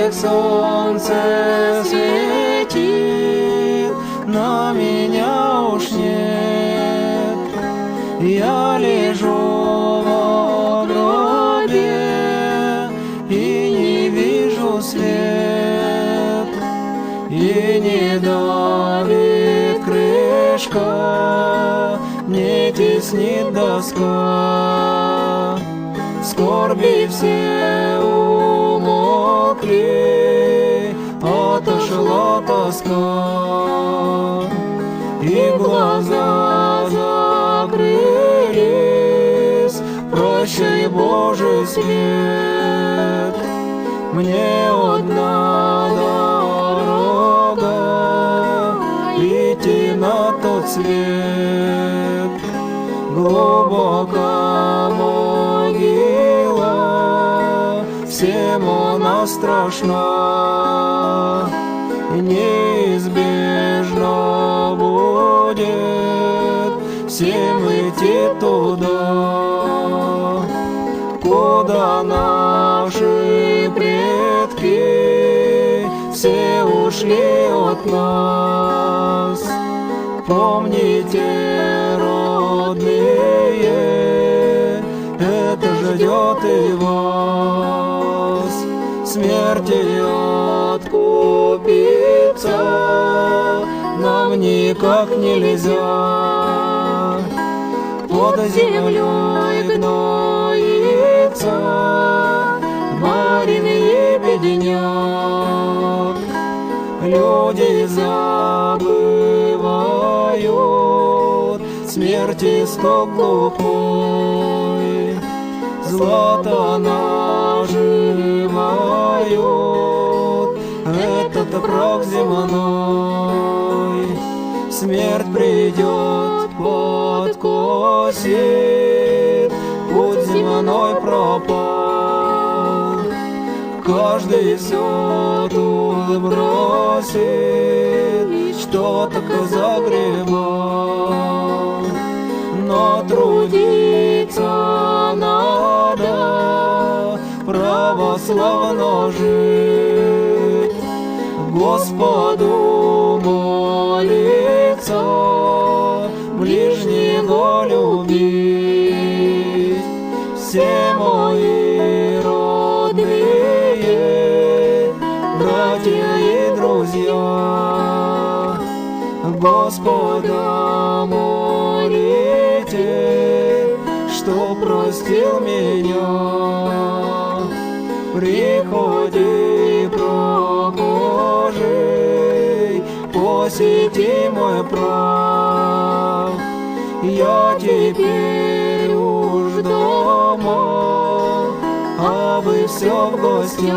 как солнце светит, на меня уж нет. Я лежу в гробе и не вижу свет, и не давит крышка, не теснит доска. Скорби все умолкли, отошла тоска, и глаза закрылись. Прощай, Божий свет, мне одна дорога идти на тот свет. Глубока могила, всем она страшна, неизбежно будет всем идти туда, куда наши предки все ушли от нас. Помните, родные, это ждет и вас. Смерти откупиться нам никак нельзя. Под землей гноится барин и бедняк. Люди забывают смерти сток глухой, злато наживают этот прах земной. Смерть придет, подкосит, путь земной пропал. Каждый все тут бросит, что только загребал. Но трудиться надо, православно жить, Господу молиться, ближнего любить. Все мои родные, братья и друзья, Господа молите, что простил меня. Приходи, прохожий, посети мой прах. Я теперь уж дома, а вы все в гостях.